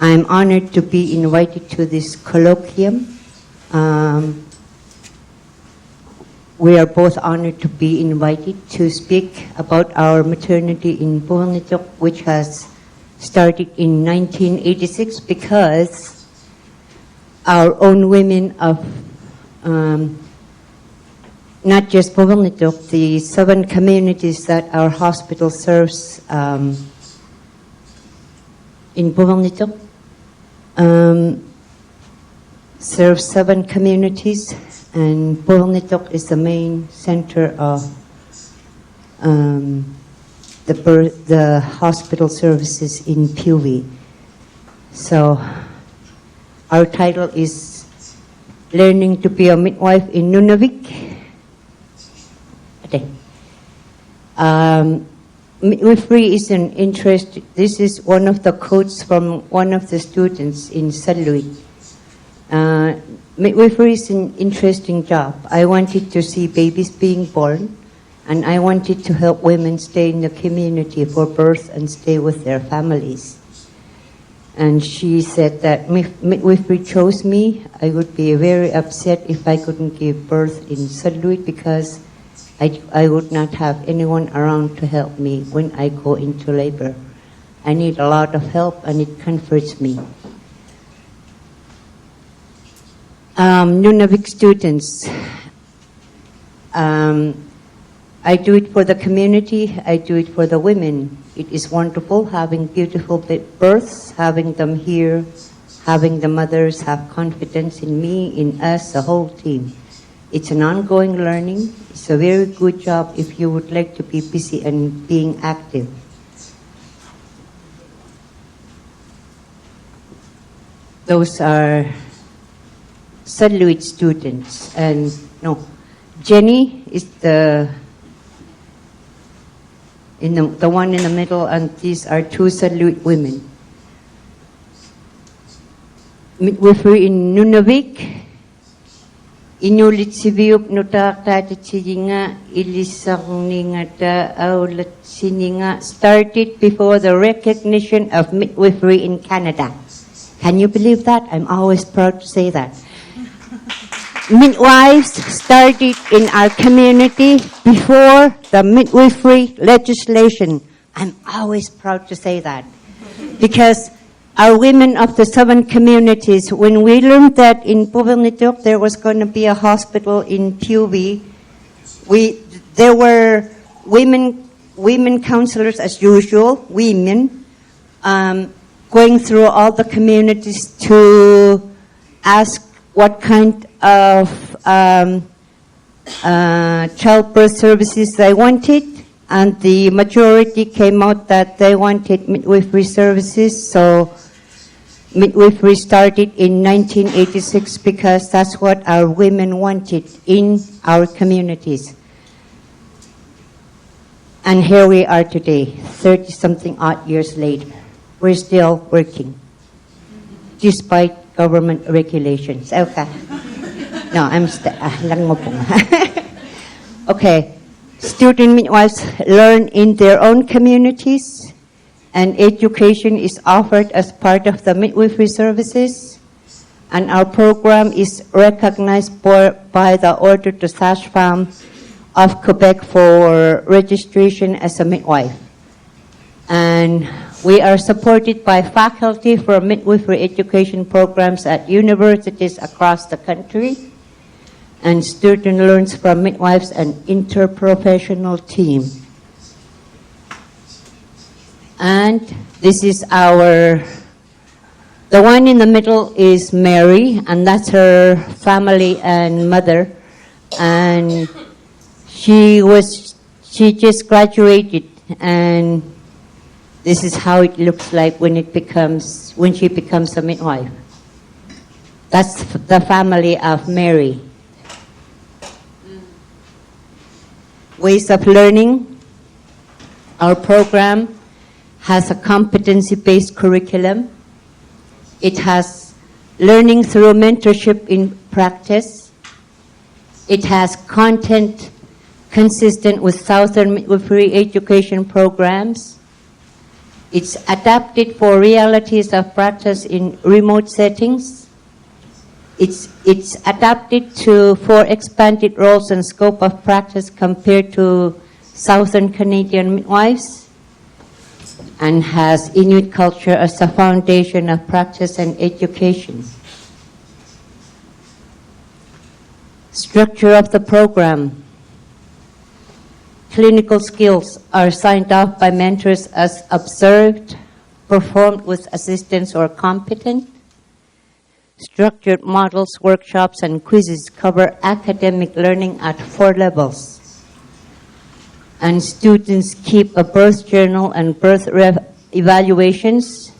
I'm honored to be invited to this colloquium. We are both honored to be invited to speak about our maternity in Puvirnituq, which has started in 1986 because our own women of not just Puvirnituq, the 7 communities that our hospital serves in Puvirnituq, serves 7 communities, and Puvirnituq is the main center of the hospital services in Puvi. So our title is Learning to be a Midwife in Nunavik. Midwifery is an interest. This is one of the quotes from one of the students in Saluit. Midwifery is an interesting job. I wanted to see babies being born, and I wanted to help women stay in the community for birth and stay with their families. And she said that midwifery chose me. I would be very upset if I couldn't give birth in Saluit because I would not have anyone around to help me when I go into labor. I need a lot of help, and it comforts me. Nunavik students, I do it for the community, I do it for the women. It is wonderful having beautiful births, having them here, having the mothers have confidence in me, in us, the whole team. It's an ongoing learning. It's a very good job if you would like to be busy and being active. Those are Saluit students, and no, Jenny is the one in the middle, and these are 2 Saluit women. Midwifery in Nunavik. Inulit sibiyup notak tata chiginga ilisang ningata aulat sininga started before the recognition of midwifery in Canada. Can you believe that? I'm always proud to say that. Midwives started in our community before the midwifery legislation. I'm always proud to say that. Because our women of the 7 communities, when we learned that in Puvirnituq there was going to be a hospital in Puvi, there were women counselors as usual, women, going through all the communities to ask what kind of childbirth services they wanted, and the majority came out that they wanted midwifery services. So midwifery started in 1986 because that's what our women wanted in our communities. And here we are today, 30-something odd years later. We're still working, despite government regulations. Okay. No, I'm okay. Student midwives learn in their own communities, and education is offered as part of the midwifery services. And our program is recognized by the Order to Sage-femme of Quebec for registration as a midwife. And we are supported by faculty for midwifery education programs at universities across the country. And student learns from midwives and interprofessional team. And this is the one in the middle is Mary, and that's her family and mother. And she just graduated, and this is how it looks like when she becomes a midwife. That's the family of Mary. Ways of learning. Our program has a competency-based curriculum. It has learning through mentorship in practice. It has content consistent with Southern midwifery education programs. It's adapted for realities of practice in remote settings. It's adapted for expanded roles and scope of practice compared to Southern Canadian midwives, and has Inuit culture as the foundation of practice and education. Structure of the program. Clinical skills are signed off by mentors as observed, performed with assistance or competent. Structured models, workshops, and quizzes cover academic learning at 4 levels. And students keep a birth journal and birth evaluations.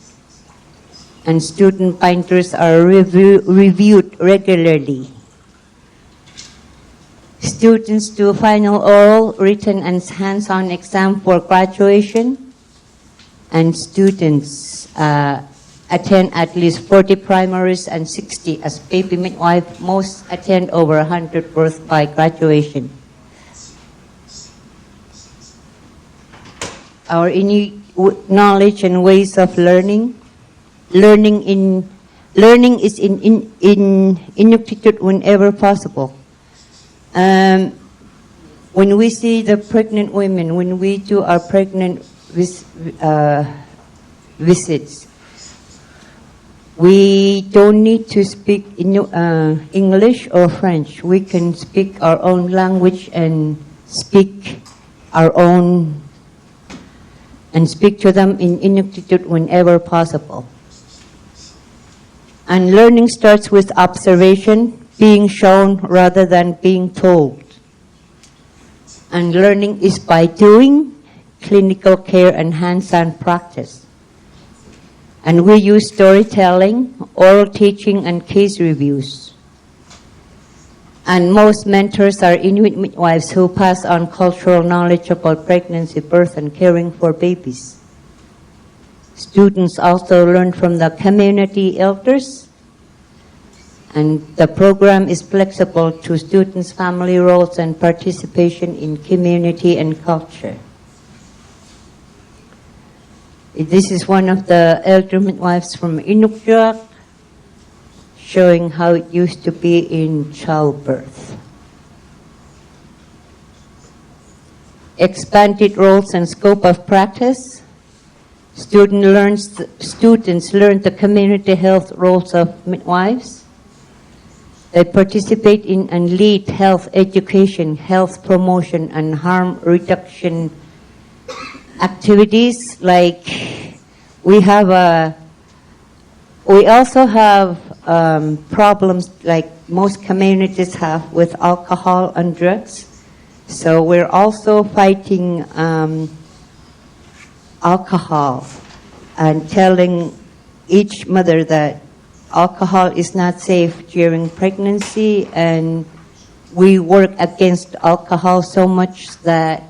And student binders are reviewed regularly. Students do final oral, written, and hands-on exam for graduation. And students attend at least 40 primaries and 60 as baby midwife. Most attend over 100 births by graduation. Our Inuit knowledge and ways of learning. Learning is in Inuktitut whenever possible. When we see the pregnant women, when we do our pregnant visits, we don't need to speak English or French. We can speak our own language and speak to them in Inuktitut whenever possible. And learning starts with observation, being shown rather than being told. And learning is by doing, clinical care, and hands-on practice. And we use storytelling, oral teaching, and case reviews. And most mentors are Inuit midwives who pass on cultural knowledge about pregnancy, birth, and caring for babies. Students also learn from the community elders, and the program is flexible to students' family roles and participation in community and culture. This is one of the elder midwives from Inuk, showing how it used to be in childbirth. Expanded roles and scope of practice. Students learn the community health roles of midwives. They participate in and lead health education, health promotion, and harm reduction activities. Like we also have problems like most communities have with alcohol and drugs. So we're also fighting alcohol and telling each mother that alcohol is not safe during pregnancy, and we work against alcohol so much that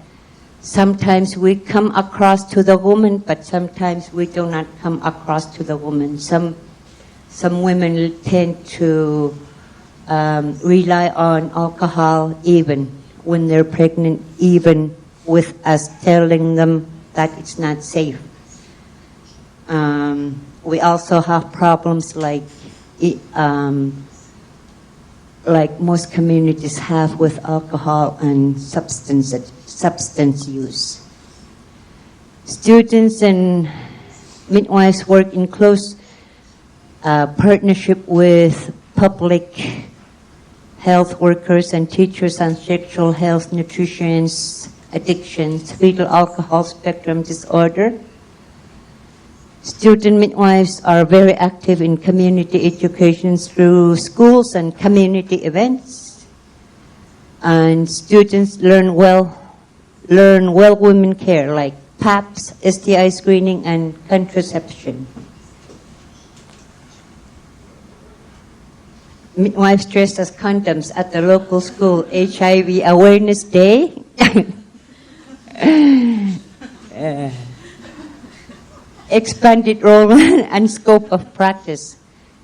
sometimes we come across to the woman, but sometimes we do not come across to the woman. Some women tend to rely on alcohol even when they're pregnant, even with us telling them that it's not safe. We also have problems like most communities have with alcohol and substance use. Students and midwives work in close partnership with public health workers and teachers on sexual health, nutrition, addictions, fetal alcohol spectrum disorder. Student midwives are very active in community education through schools and community events. And students learn well women care like PAPS, STI screening, and contraception. Midwives dressed as condoms at the local school HIV Awareness Day. Expanded role and scope of practice.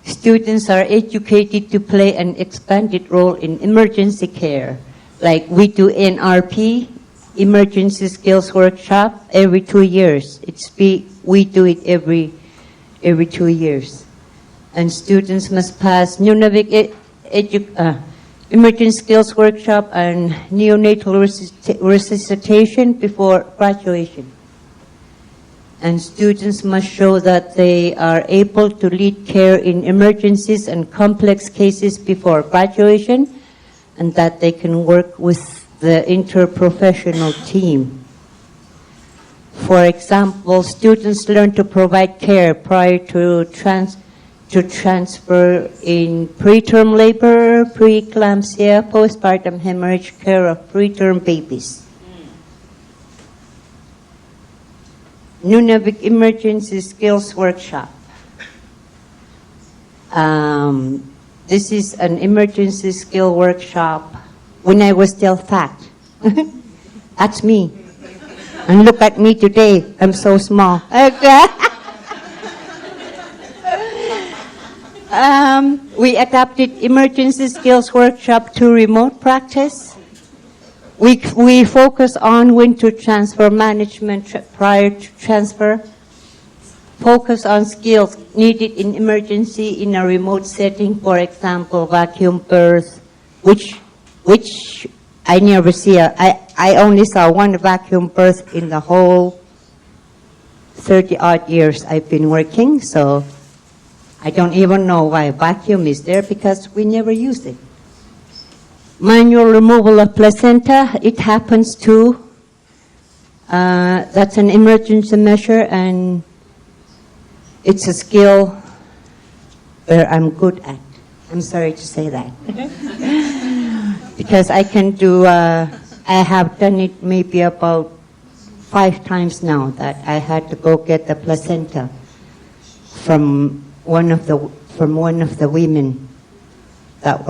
Students are educated to play an expanded role in emergency care. Like we do NRP, emergency skills workshop every 2 years. We do it every 2 years. And students must pass Nunavik emergency skills workshop and neonatal resuscitation before graduation. And students must show that they are able to lead care in emergencies and complex cases before graduation, and that they can work with the interprofessional team. For example, students learn to provide care prior to transfer in preterm labor, preeclampsia, postpartum hemorrhage, care of preterm babies. Nunavik Emergency Skills Workshop. This is an emergency skill workshop when I was still fat. That's me. And look at me today. I'm so small. We adapted emergency skills workshop to remote practice. We focus on when to transfer management prior to transfer. Focus on skills needed in emergency in a remote setting, for example, vacuum birth, which I never see. I only saw one vacuum birth in the whole 30-odd years I've been working, so I don't even know why vacuum is there because we never used it. Manual removal of placenta, it happens too. That's an emergency measure, and it's a skill where I'm good at. I'm sorry to say that. Because I can do, I have done it maybe about 5 times now that I had to go get the placenta from one of the women that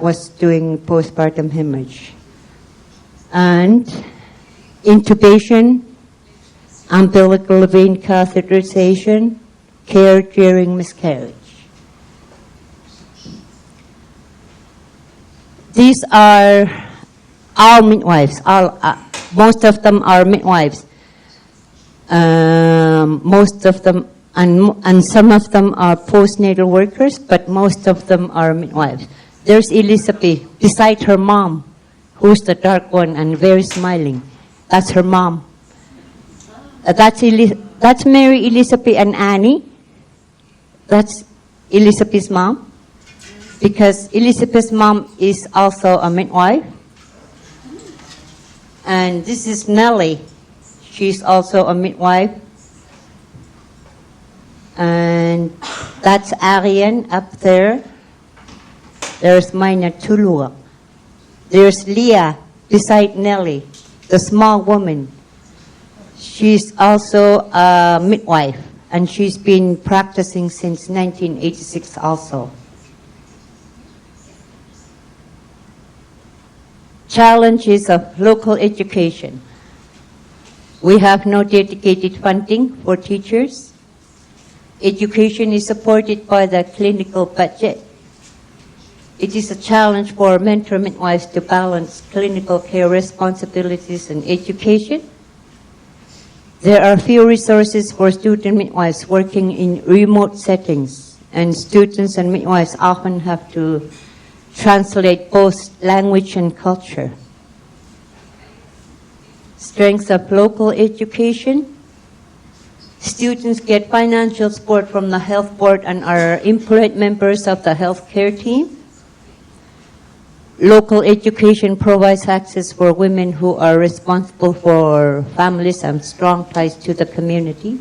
was doing postpartum hemorrhage. And intubation, umbilical vein catheterization, care during miscarriage. These are all midwives. Most of them are midwives. Most of them, and some of them are postnatal workers, but most of them are midwives. There's Elisapi beside her mom, who's the dark one and very smiling. That's her mom. That's Mary, Elisapi, and Annie. That's Elisapi's mom, because Elisapi's mom is also a midwife. And this is Nellie. She's also a midwife. And that's Ariane up there. There's Mina Tulua. There's Leah beside Nellie, the small woman. She's also a midwife, and she's been practicing since 1986 also. Challenges of local education. We have no dedicated funding for teachers. Education is supported by the clinical budget. It is a challenge for mentor midwives to balance clinical care responsibilities and education. There are few resources for student midwives working in remote settings, and students and midwives often have to translate both language and culture. Strengths of local education. Students get financial support from the health board and are employed members of the healthcare team. Local education provides access for women who are responsible for families and strong ties to the community.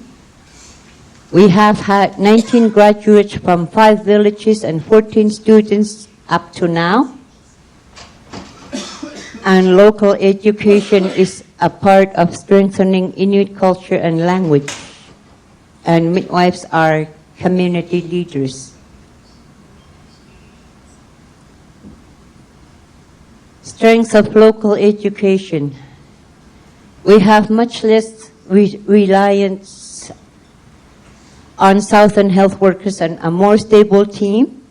We have had 19 graduates from 5 villages and 14 students up to now. And local education is a part of strengthening Inuit culture and language. And midwives are community leaders. Strengths of local education. We have much less reliance on Southern health workers and a more stable team.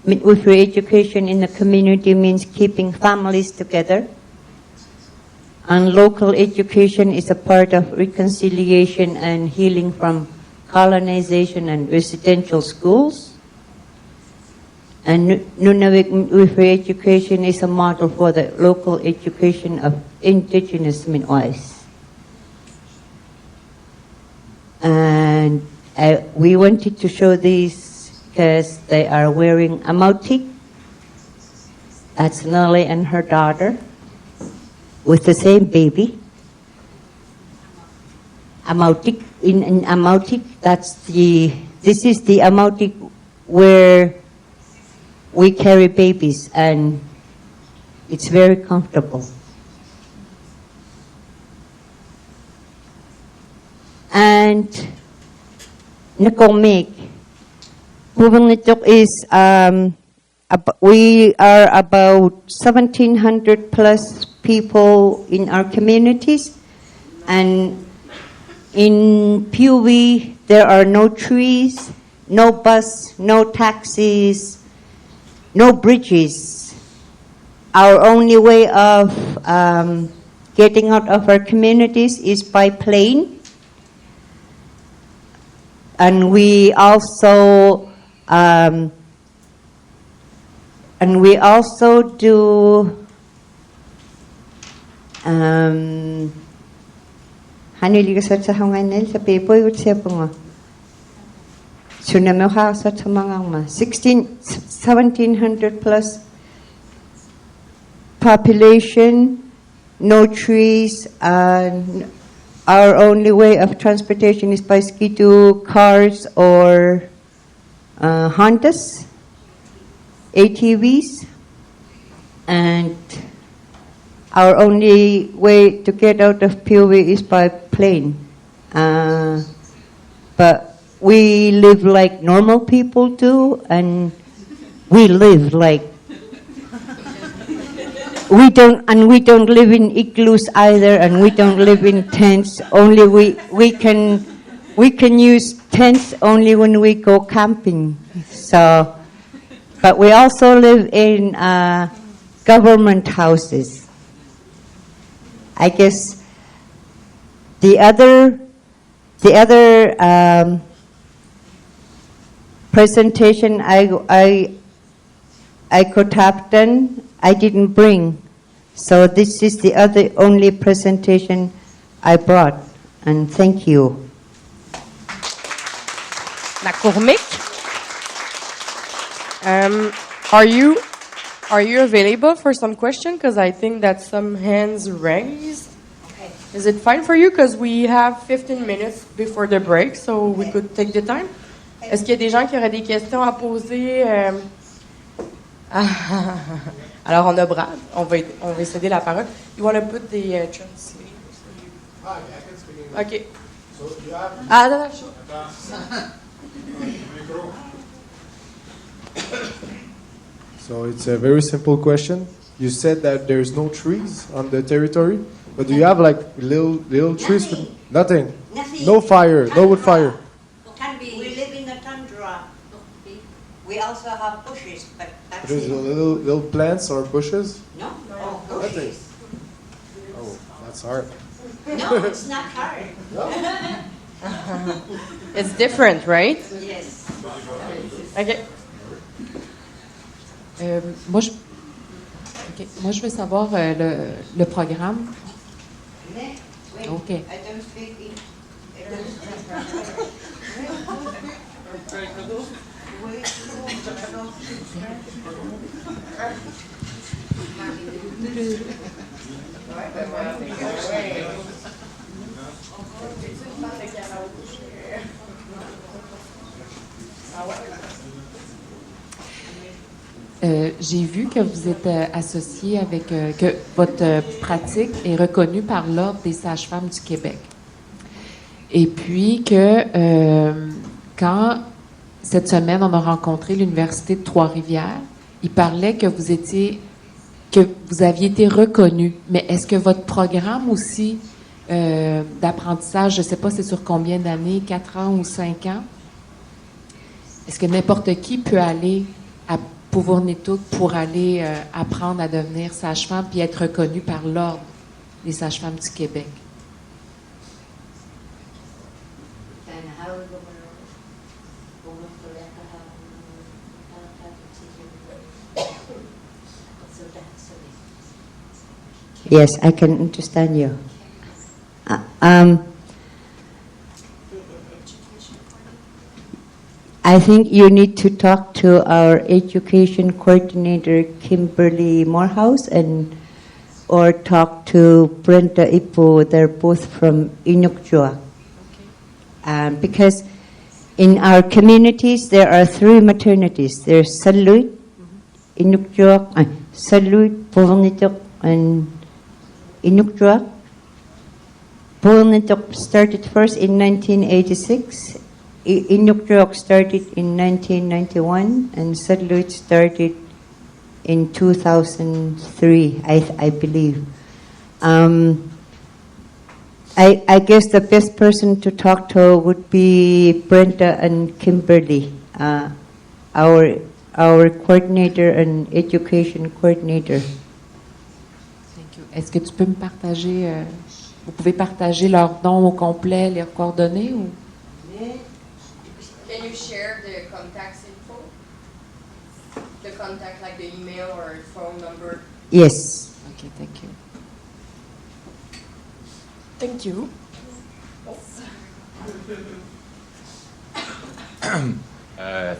midwifery education in the community means keeping families together. And local education is a part of reconciliation and healing from colonization and residential schools. And Nunavik midwifery education is a model for the local education of Indigenous midwives. And we wanted to show these because they are wearing a mautik. That's Nellie and her daughter with the same baby. A mautik, in a mautik, this is the mautik where we carry babies, and it's very comfortable. And Nakomik, Puvirnituq is, we are about 1,700 plus people in our communities, and in Puvi there are no trees, no bus, no taxis, no bridges. Our only way of getting out of our communities is by plane. And we also do hanili ka sa hanganel sa pepoy ut siya po. 1,700 plus population, no trees, and our only way of transportation is by skidoo, cars, or Hondas, ATVs, and our only way to get out of Puvi is by plane. But we live like normal people do, and we live like we don't live in igloos either, and we don't live in tents. Only we can use tents only when we go camping. So, but we also live in government houses. I guess the other presentation I could have done, I didn't bring. So this is the only presentation I brought. And thank you. Nakourmik, are you available for some question? Because I think that some hands raised. Okay. Is it fine for you? Because we have 15 minutes before the break, so we could take the time. Est-ce qu'il y a des gens qui auraient des questions à poser? Alors, on a Brad. On va céder la parole. You want to put the translators? Hi, I can speak English. Okay. So you have... No, sure. So it's a very simple question. You said that there's no trees on the territory, but do you have like little trees? Nothing. Nothing. No fire. No wood fire. We live in the tundra. We also have bushes, but that's There's it. little plants or bushes. No, Nothing. bushes. Oh, that's hard. No, it's not hard. It's different, right? Yes. Okay. Moi, je veux savoir le programme. Wait, Okay. I don't speak English. J'ai vu que vous êtes associé avec, que votre pratique est reconnue par l'Ordre des sages-femmes du Québec. Et puis que quand cette semaine on a rencontré l'Université de Trois-Rivières, il parlait que vous aviez été reconnu. Mais est-ce que votre programme aussi d'apprentissage, je ne sais pas c'est sur combien d'années, 4 ans ou 5 ans, est-ce que n'importe qui peut aller Puvirnituq pour aller apprendre à devenir sage-femme puis être reconnue par l'Ordre des sages-femmes du Québec. Yes, I can understand you. I think you need to talk to our education coordinator, Kimberly Morehouse, or talk to Brenda Ipo. They're both from Inuk Midwife. Because in our communities, there are 3 maternities. There's Saluit, Inuk Midwife, Saluit, Puvirnituq, and Inuk Midwife. Puvirnituq started first in 1986. Inuk Midwife started in 1991, and Saluit started in 2003, I believe. I guess the best person to talk to would be Brenda and Kimberly, our coordinator and education coordinator. Thank you. Est-ce que tu peux me partager, vous pouvez partager leur nom au complet, leurs coordonnées ou? Can you share the contact info? The contact, like the email or phone number? Yes. Okay, thank you. Thank you.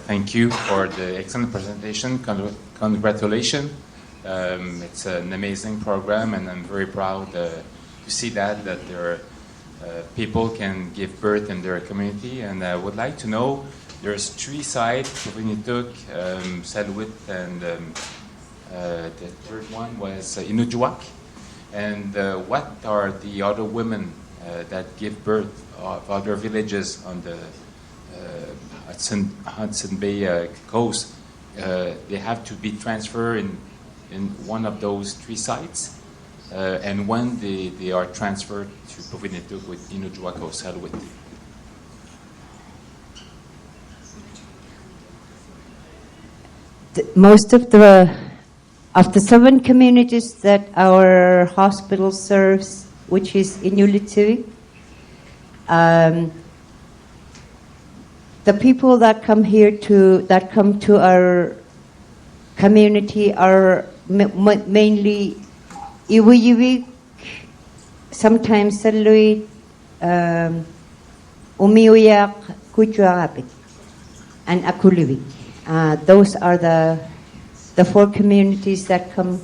Thank you for the excellent presentation. Congratulations. It's an amazing program, and I'm very proud to see that there are people can give birth in their community. And I would like to know, there's 3 sites, Puvirnituq, Saluit, and the third one was Inuk Midwife. And what are the other women that give birth of other villages on the Hudson Bay coast? They have to be transferred in one of those 3 sites, and when they are transferred to Puvirnituq with Inuk Midwife or Saluit. Most of the 7 communities that our hospital serves, which is Inuit, the people that come to our community are mainly Iwiyiwik, sometimes Saluit, Umiuyak, Kuchuarapik, and Akuliwik. Those are the 4 communities that come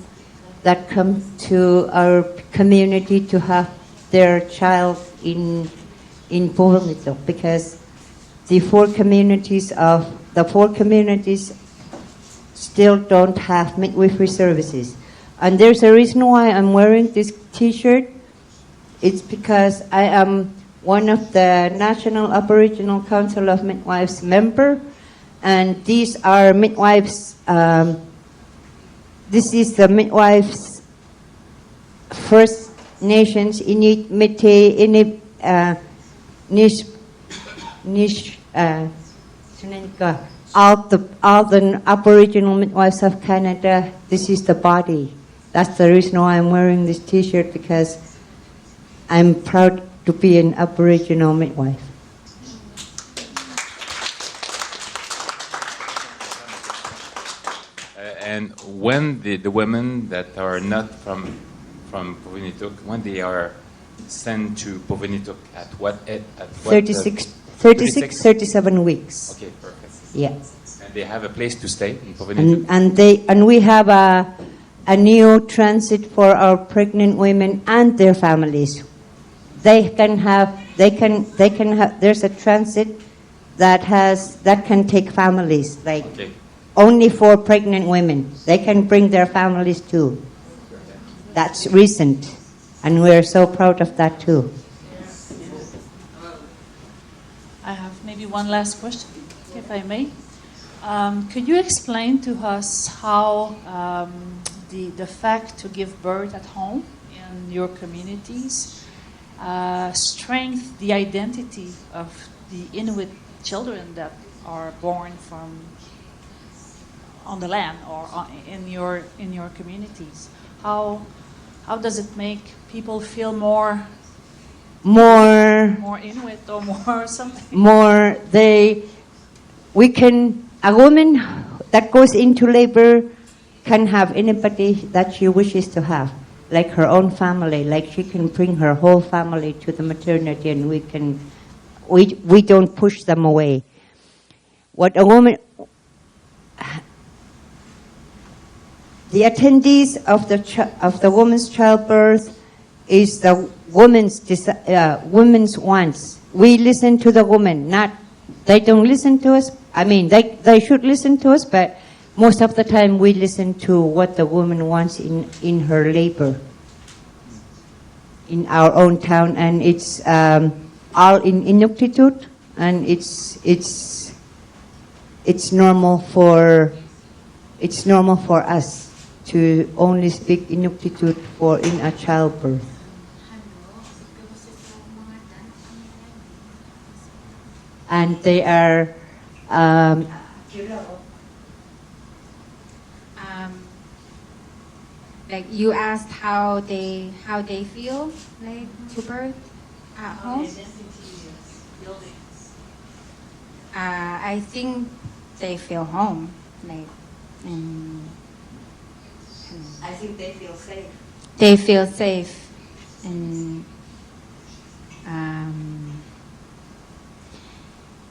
to our community to have their child in Puvirnituq, because the 4 communities still don't have midwifery services. And there's a reason why I'm wearing this T-shirt. It's because I am one of the National Aboriginal Council of Midwives member, and these are midwives. This is the midwives, First Nations, Inuit, métiers, all the Aboriginal midwives of Canada. This is the body. That's the reason why I'm wearing this T-shirt, because I'm proud to be an Aboriginal midwife. And when the women that are not from Puvirnituq, when they are sent to Puvirnituq, at what 36, 37 weeks. Okay, perfect. Yeah. And they have a place to stay in Puvirnituq? And we have a new transit for our pregnant women and their families. There's a transit that can take families, like Okay. only for pregnant women. They can bring their families too. That's recent, and we're so proud of that too. I have maybe one last question, if I may. Could you explain to us how the fact to give birth at home in your communities strengthen the identity of the Inuit children that are born from on the land or in your communities. How does it make people feel more Inuit or more something? A woman that goes into labor can have anybody that she wishes to have, like her own family, like she can bring her whole family to the maternity, and we don't push them away. What a woman, the attendees of the woman's childbirth is the woman's wants. We listen to the woman, they don't listen to us. I mean, they should listen to us, but most of the time we listen to what the woman wants in her labor in our own town, and it's all in Inuktitut, and it's normal for us to only speak Inuktitut in a childbirth. And they are like you asked how they feel like to birth at home. I think they feel home, like, I think they feel safe. They feel safe, and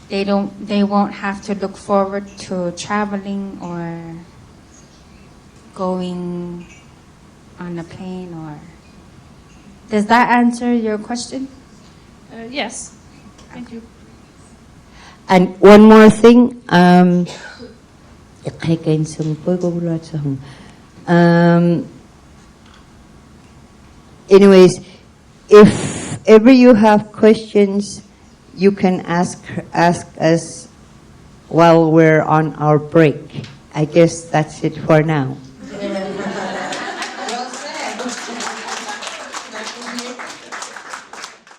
they won't have to look forward to traveling or going on a plane. Or does that answer your question? Yes. Thank you. And one more thing, anyways, if ever you have questions, you can ask us while we're on our break. I guess that's it for now.